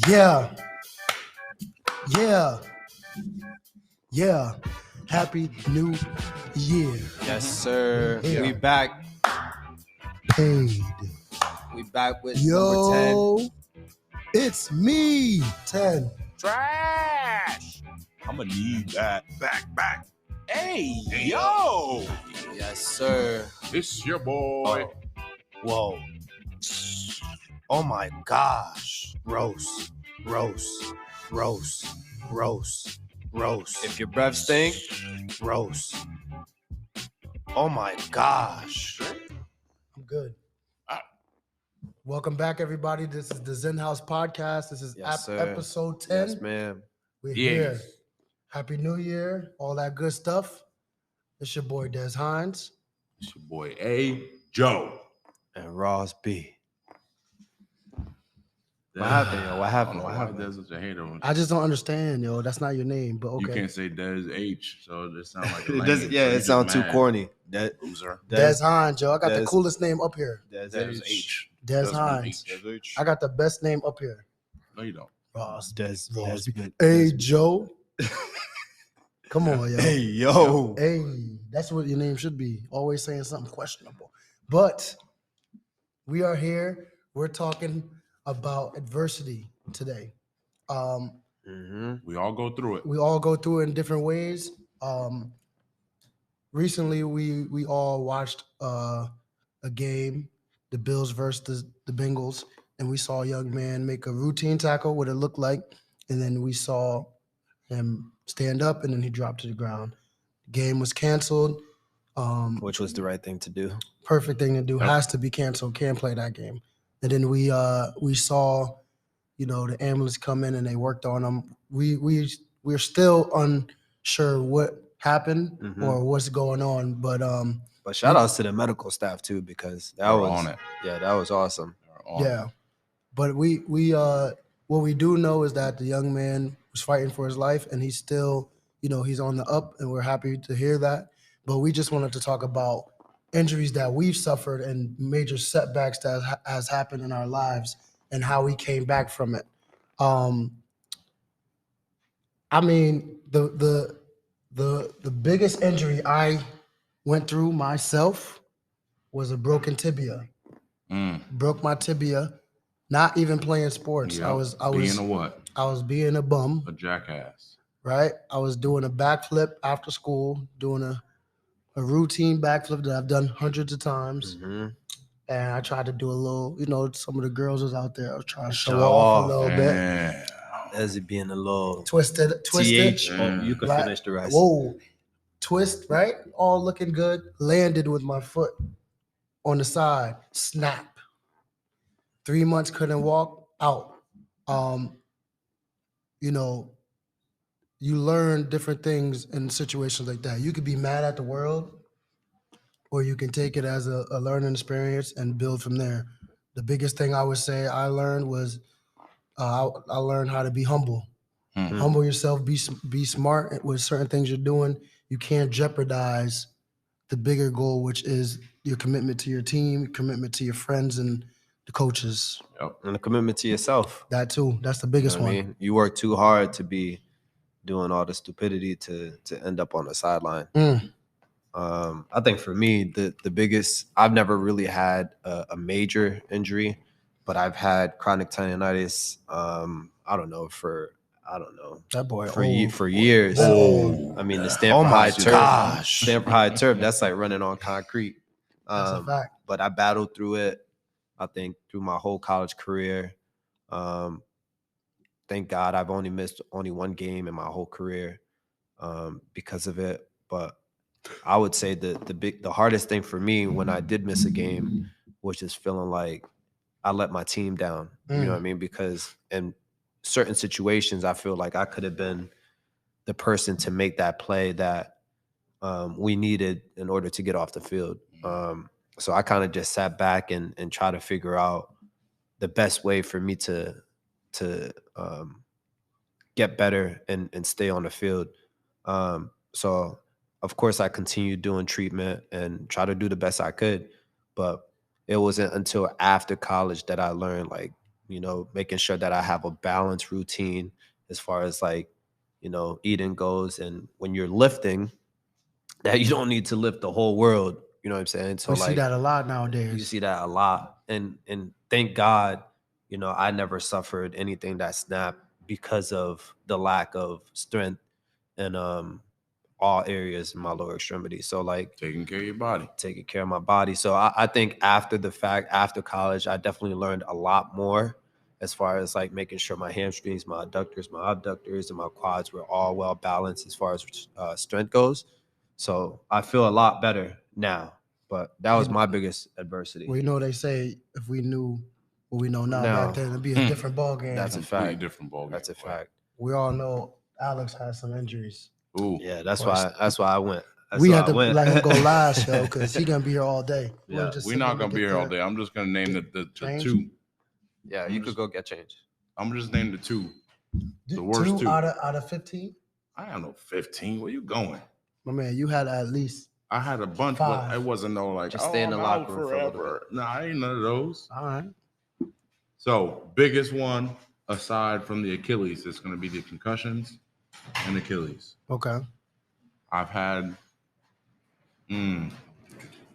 Yeah. Happy New Year. Yes, sir. Yeah. We back. Paid. We back with number 10. Yo, it's me, 10. Trash. I'ma need that back. Hey, yo. Yes, sir. It's your boy. Whoa. Oh my gosh. Roast. If your breath stink, Roast. Oh my gosh. I'm good. Welcome back, everybody. This is the XenHouse podcast. This is Yes, sir. episode 10. yes, ma'am. We're Yes. here. Happy New Year. All that good stuff. It's your boy, Des Hines. It's your boy A. Joe. And Ross B. What happened, yo? What happened? Why Des such a hater? I just don't understand, yo. That's not your name, but You okay. can't say Des H, so it just sounds like a It lame. doesn't, yeah, So you it just sounds too mad. corny. That Loser. Des Hines, yo. I got the Des- coolest name up here. Des H. Des Desmond Hines. H. I got the best name up here. No, you don't. Ross. Des. Hey, Joe. Come on, yo. Hey, yo. Hey, that's what your name should be. Always saying something questionable. But we are here. We're talking about adversity today. We all go through it. We all go through it in different ways. Recently, we all watched a game, the Bills versus the Bengals, and we saw a young man make a routine tackle, what it looked like, and then we saw him stand up, and then he dropped to the ground. The game was canceled. Which was the right thing to do. Perfect thing to do. Yep. Has to be canceled. Can't play that game. And then we saw, the ambulance come in and they worked on him. We're still unsure what happened Mhm. or what's going on, but But shout outs to the medical staff too, because that They're was on it. Yeah, that was awesome. They're on yeah. it. But we what we do know is that the young man was fighting for his life, and he's still, he's on the up, and we're happy to hear that. But we just wanted to talk about injuries that we've suffered and major setbacks that has happened in our lives and how we came back from it. I mean, the biggest injury I went through myself was a broken tibia. Broke my tibia, not even playing sports. Yep. I was being a what? I was being a bum, A jackass. right? I was doing a backflip after school, doing a routine backflip that I've done hundreds of times. Mhm. And I tried to do a little, some of the girls was out there. I was trying to show Show off off. a little bit. Damn. As it being a little Twisted. TH, Yeah. you can Right. finish the rest. Whoa. Twist, right? All looking good. Landed with my foot on the side. Snap. 3 months couldn't walk out. You learn different things in situations like that. You could be mad at the world, or you can take it as a learning experience and build from there. The biggest thing I would say I learned was I learned how to be humble. Mhm. Humble yourself, be smart with certain things you're doing. You can't jeopardize the bigger goal, which is your commitment to your team, commitment to your friends and the coaches. Yep. And a commitment to yourself. That too. That's the You biggest know what one. I mean? You work too hard to be doing all the stupidity to end up on the sideline. I think for me, the biggest, I've never really had a major injury, but I've had chronic tendonitis. I don't know, That boy. for years. Oh. I mean, the Oh Stanford my High turf, gosh. Stanford High turf, that's like running on concrete. That's a fact. But I battled through it, I think, through my whole college career. Thank God I've only missed one game in my whole career because of it. But I would say the hardest thing for me when I did miss a game was just feeling like I let my team down. You know what I mean? Because in certain situations, I feel like I could have been the person to make that play that we needed in order to get off the field. So I kind of just sat back and tried to figure out the best way for me to get better and stay on the field. So of course I continued doing treatment and try to do the best I could, but it wasn't until after college that I learned, like, making sure that I have a balanced routine as far as like, eating goes. And when you're lifting, that you don't need to lift the whole world. You know what I'm saying? So We see like that a lot you nowadays. see that a lot. And thank God, I never suffered anything that snapped because of the lack of strength in all areas in my lower extremity. So like Taking care of your body. taking care of my body. So I think after the fact, after college, I definitely learned a lot more as far as like making sure my hamstrings, my adductors, my abductors, and my quads were all well balanced as far as strength goes. So I feel a lot better now. But that was my biggest adversity. Well, they say if we knew what we know now Now, back then, it'd be a different ball game. That's a Completely fact. different ballgame. That's a fact. We all know Alex has some injuries. Ooh. Yeah, that's why I went. That's We why had I to went. let him go last, yo, because he's gonna be here all day. Yeah. We're not gonna be here all day. I'm just gonna name the change? two. Yeah, you could go get changed. I'm gonna just name the two. The worst two. out of 15. I don't know 15. Where you going? My man, you had at least. I had a bunch, 5. but it wasn't no like, Just stay in the I'm locker out room for a little forever. No, I ain't none of those. All right. So biggest one aside from the Achilles is going to be the concussions and Achilles. Okay. I've had.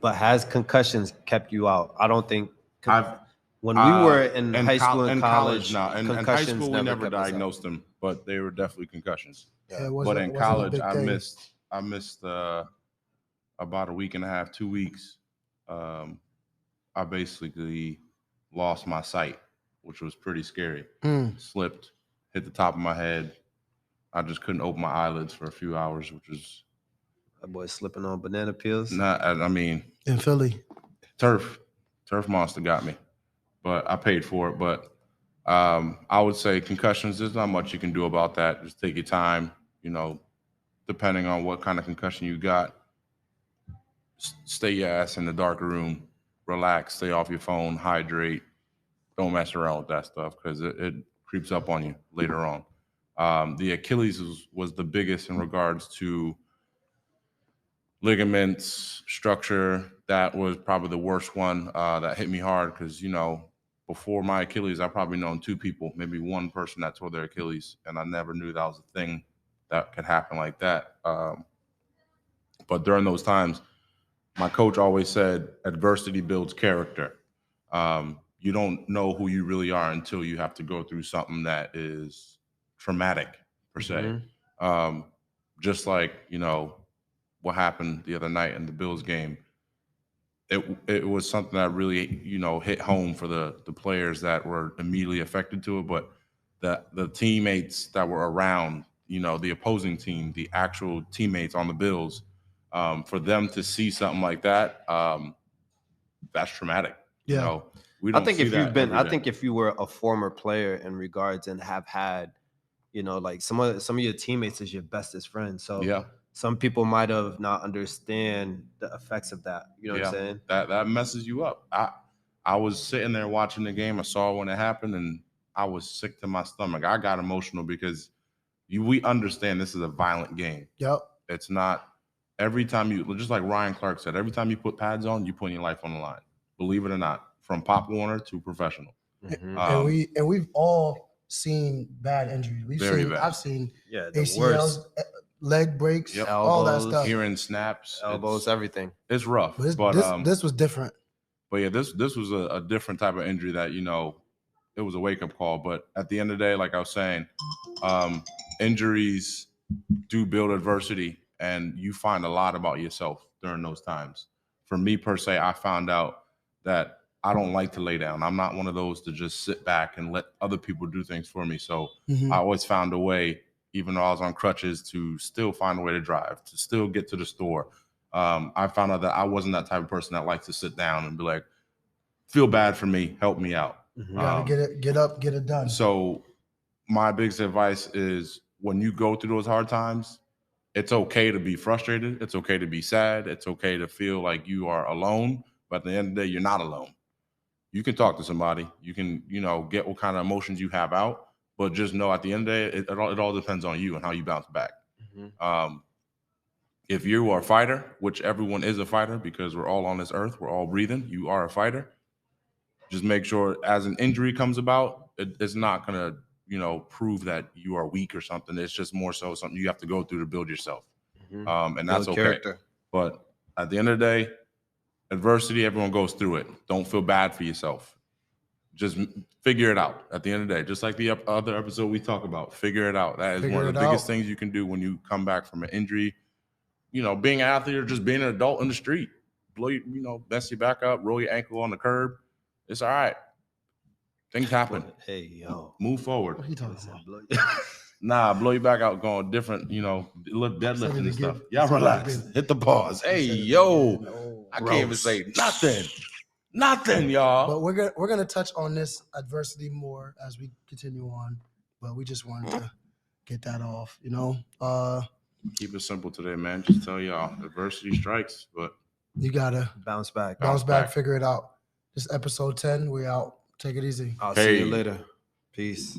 But has concussions kept you out? I don't think. When we were in high school and college, no, in high school we never diagnosed them, but they were definitely concussions. Yeah, But in college, I missed about a week and a half, 2 weeks. I basically lost my sight, which was pretty scary. Slipped, hit the top of my head. I just couldn't open my eyelids for a few hours, which was. That boy slipping on banana peels. I mean, in Philly, turf monster got me, but I paid for it. But I would say concussions. There's not much you can do about that. Just take your time. Depending on what kind of concussion you got, stay your ass in the dark room, relax, stay off your phone, hydrate. Don't mess around with that stuff because it creeps up on you later on. The Achilles was the biggest in regards to ligaments, structure. That was probably the worst one that hit me hard because, before my Achilles, I probably known 2 people, maybe one person that tore their Achilles, and I never knew that was a thing that could happen like that. But during those times, my coach always said, adversity builds character. You don't know who you really are until you have to go through something that is traumatic, per se. Just like, what happened the other night in the Bills game. It was something that really, hit home for the players that were immediately affected to it, but the teammates that were around, the opposing team, the actual teammates on the Bills, for them to see something like that, that's traumatic. Yeah. We don't see that every day. I think if you were a former player in regards and have had, like some of your teammates is your bestest friends. So yeah. Some people might have not understand the effects of that. You know what I'm saying? That messes you up. I was sitting there watching the game. I saw when it happened, and I was sick to my stomach. I got emotional because we understand this is a violent game. Yep. It's not every time just like Ryan Clark said, every time you put pads on, you're putting your life on the line. Believe it or not, from Pop Warner to professional. And we've all seen bad injuries. I've seen ACLs, leg breaks, all that stuff. Hearing snaps, elbows, everything. It's rough. But this was different. But yeah, this was a different type of injury that, it was a wake-up call. But at the end of the day, like I was saying, injuries do build adversity, and you find a lot about yourself during those times. For me, per se, I found out that I don't like to lay down. I'm not one of those to just sit back and let other people do things for me. So I always found a way, even though I was on crutches, to still find a way to drive, to still get to the store. I found out that I wasn't that type of person that likes to sit down and be like, feel bad for me, help me out. You gotta get up, get it done. So my biggest advice is when you go through those hard times, it's okay to be frustrated. It's okay to be sad. It's okay to feel like you are alone. But at the end of the day, you're not alone. You can talk to somebody. You can, get what kind of emotions you have out. But just know at the end of the day, it all depends on you and how you bounce back. If you are a fighter, which everyone is a fighter because we're all on this earth, we're all breathing, you are a fighter. Just make sure as an injury comes about, it's not gonna, prove that you are weak or something. It's just more so something you have to go through to build yourself. And that's Build okay. character. But at the end of the day, adversity, everyone goes through it. Don't feel bad for yourself. Just figure it out at the end of the day. Just like the other episode we talk about, figure it out. That is one of the biggest things you can do when you come back from an injury. Being an athlete or just being an adult in the street. Mess your back up, roll your ankle on the curb. It's all right. Things happen. Hey, yo. Move forward. What are you talking about? Nah, blow your back out going different, deadlifting and stuff. Y'all relax. Hit the pause. Hey, yo. I can't even say nothing. Nothing, y'all. But we're gonna touch on this adversity more as we continue on. But we just wanted to get that off, Keep it simple today, man. Just tell y'all adversity strikes, but you gotta bounce back. Bounce back, figure it out. This episode 10, we out. Take it easy. I'll see you later. Peace.